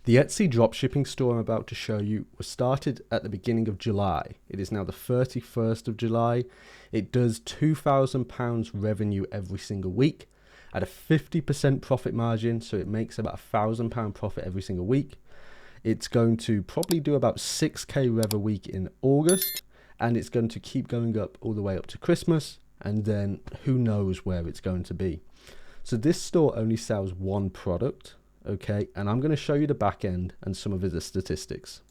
The Etsy dropshipping store I'm about to show you was started at the beginning of July. It is now the 31st of July. It does £2,000 revenue every single week at a 50% profit margin, so it makes about £1,000 profit every single week. It's going to probably do about 6k rev a week in August, and it's going to keep going up all the way up to Christmas, and then who knows where it's going to be. So this store only sells one product. Okay, and I'm going to show you the back end and some of the statistics.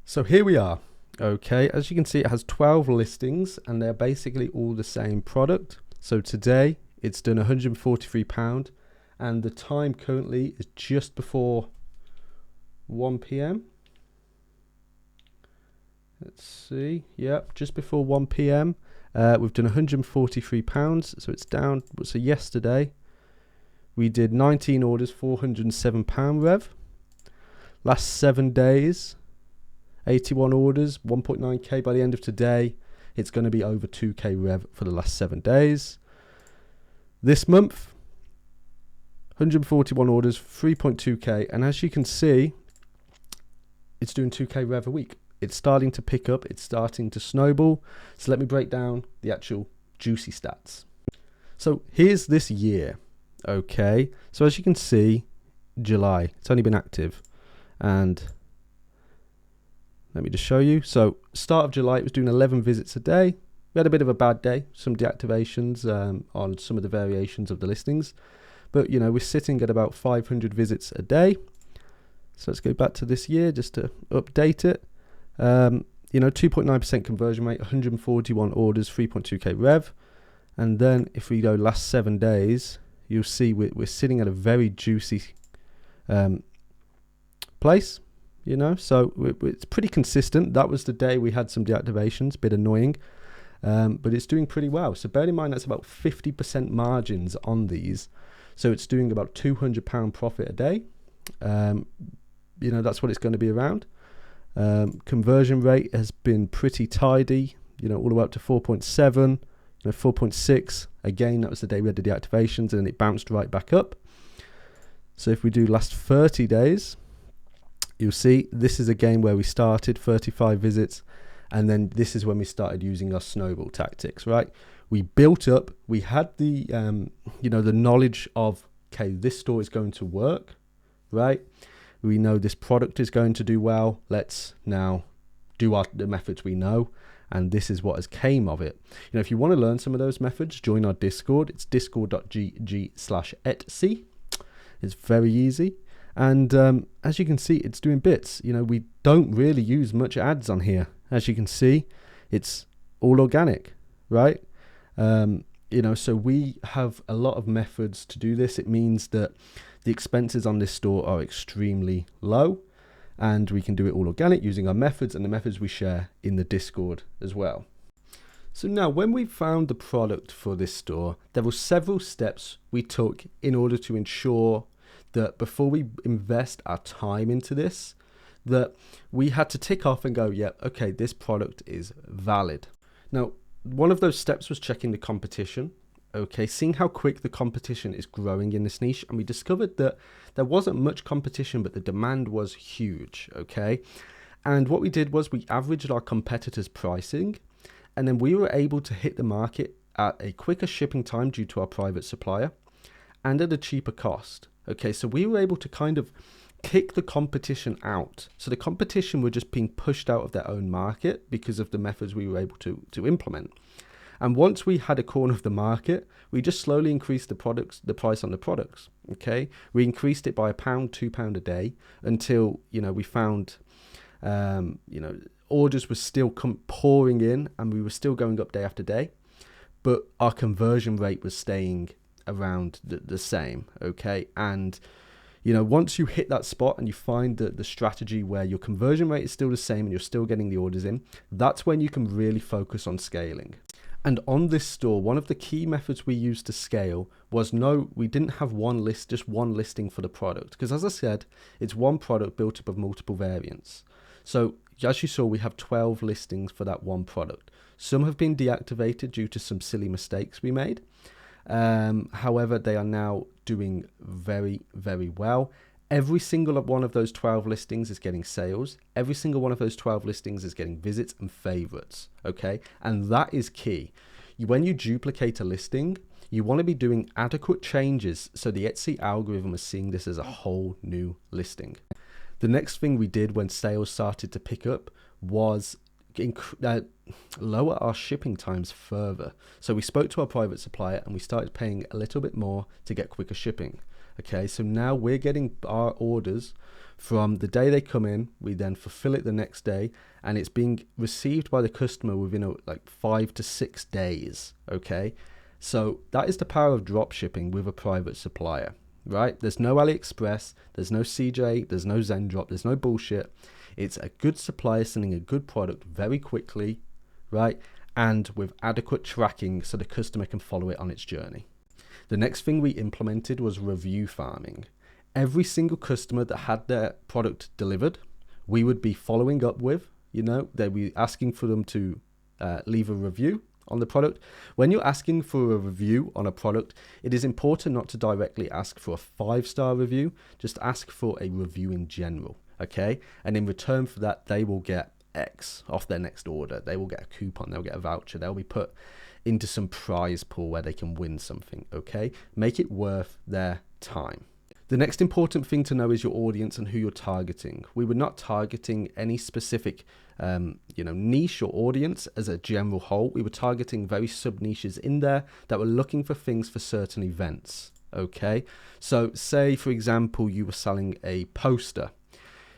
So here we are. Okay, as you can see, it has 12 listings and they're basically all the same product. So today it's done £143 and the time currently is just before 1 p.m. Let's see, yep, just before 1 p.m. We've done £143, so it's down. So yesterday we did 19 orders, £407 rev. Last 7 days, 81 orders, 1.9k. By the end of today, it's going to be over 2k rev for the last 7 days. This month, 141 orders, 3.2k. And as you can see, it's doing 2k rev a week. It's starting to pick up. It's starting to snowball. So let me break down the actual juicy stats. So here's this year. Okay, so as you can see, July, it's only been active, and let me just show you. So start of July, it was doing 11 visits a day. We had a bit of a bad day, some deactivations on some of the variations of the listings, but you know, we're sitting at about 500 visits a day. So let's go back to this year just to update it. You know, 2.9% conversion rate, 141 orders, 3.2k rev, and then if we go last 7 days, you'll see we're sitting at a very juicy place, you know, so it's pretty consistent. That was the day we had some deactivations, a bit annoying, but it's doing pretty well. So bear in mind that's about 50% margins on these, so it's doing about £200 profit a day. You know, that's what it's going to be around. Conversion rate has been pretty tidy, you know, all the way up to 4.7. 4.6, again, that was the day we had the deactivations and then it bounced right back up. So if we do last 30 days, you'll see this is again where we started, 35 visits, and then this is when we started using our snowball tactics, right? We built up, we had the, you know, the knowledge of, okay, this store is going to work, right? We know this product is going to do well. Let's now do the methods we know. And this is what has came of it. You know, if you want to learn some of those methods, join our Discord. It's discord.gg/Etsy. It's very easy. And as you can see, it's doing bits. You know, we don't really use much ads on here. As you can see, it's all organic, right? You know, so we have a lot of methods to do this. It means that the expenses on this store are extremely low. And we can do it all organic using our methods and the methods we share in the Discord as well. So now when we found the product for this store, there were several steps we took in order to ensure that before we invest our time into this, that we had to tick off and go, yeah, okay, this product is valid. Now, one of those steps was checking the competition. Okay, seeing how quick the competition is growing in this niche, and we discovered that there wasn't much competition, but the demand was huge. Okay, and what we did was we averaged our competitors' pricing, and then we were able to hit the market at a quicker shipping time due to our private supplier and at a cheaper cost. Okay, so we were able to kind of kick the competition out. So the competition were just being pushed out of their own market because of the methods we were able to implement. And once we had a corner of the market, we just slowly increased the price on the products. Okay, we increased it by £1, £2 a day until, you know, we found, you know, orders were still pouring in and we were still going up day after day, but our conversion rate was staying around the same. Okay, and you know, once you hit that spot and you find the strategy where your conversion rate is still the same and you're still getting the orders in, that's when you can really focus on scaling. And on this store, one of the key methods we used to scale was we didn't have just one listing for the product. Because as I said, it's one product built up of multiple variants. So as you saw, we have 12 listings for that one product. Some have been deactivated due to some silly mistakes we made. However, they are now doing very, very well. Every single one of those 12 listings is getting sales. Every single one of those 12 listings is getting visits and favorites, okay? And that is key. When you duplicate a listing, you want to be doing adequate changes so the Etsy algorithm is seeing this as a whole new listing. The next thing we did when sales started to pick up was lower our shipping times further. So we spoke to our private supplier and we started paying a little bit more to get quicker shipping. Okay, so now we're getting our orders from the day they come in, we then fulfill it the next day, and it's being received by the customer within like 5 to 6 days. Okay, so that is the power of drop shipping with a private supplier, right? There's no AliExpress, there's no CJ, there's no Zendrop, there's no bullshit. It's a good supplier sending a good product very quickly, right? And with adequate tracking so the customer can follow it on its journey. The next thing we implemented was review farming. Every single customer that had their product delivered, we would be following up with, they'd be asking for them to leave a review on the product. When you're asking for a review on a product, it is important not to directly ask for a 5-star review, just ask for a review in general, okay? And in return for that, they will get X off their next order. They will get a coupon, they'll get a voucher, they'll be put into some prize pool where they can win something, okay? Make it worth their time. The next important thing to know is your audience and who you're targeting. We were not targeting any specific niche or audience as a general whole. We were targeting very sub niches in there that were looking for things for certain events, okay? So say, for example, you were selling a poster.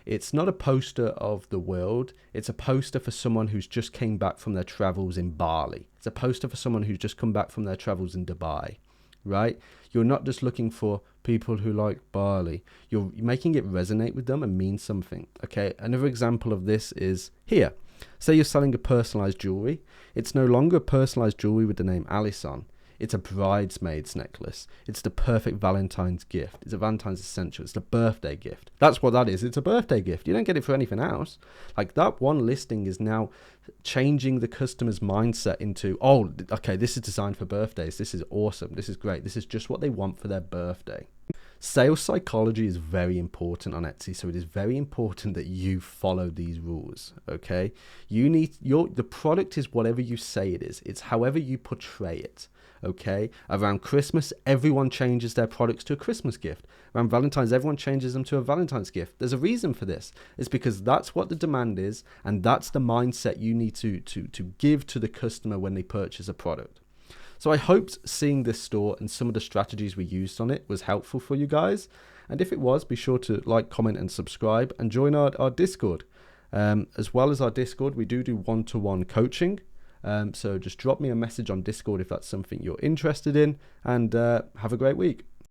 It's not a poster of the world. It's a poster for someone who's just came back from their travels in Bali. It's a poster for someone who's just come back from their travels in Dubai, right? You're not just looking for people who like Bali. You're making it resonate with them and mean something, okay? Another example of this is here. Say you're selling a personalized jewelry. It's no longer personalized jewelry with the name Alice on. It's a bridesmaid's necklace. It's the perfect Valentine's gift. It's a Valentine's essential. It's the birthday gift. That's what that is. It's a birthday gift. You don't get it for anything else. Like, that one listing is now changing the customer's mindset into, oh, okay, this is designed for birthdays. This is awesome. This is great. This is just what they want for their birthday. Sales psychology is very important on Etsy, so it is very important that you follow these rules, okay? The product is whatever you say it is. It's however you portray it. Okay, around Christmas, everyone changes their products to a Christmas gift. Around Valentine's, everyone changes them to a Valentine's gift. There's a reason for this. It's because that's what the demand is, and that's the mindset you need to give to the customer when they purchase a product. So I hoped seeing this store and some of the strategies we used on it was helpful for you guys. And if it was, be sure to like, comment, and subscribe, and join our Discord. As well as our Discord, we do one-to-one coaching. So just drop me a message on Discord if that's something you're interested in, and have a great week.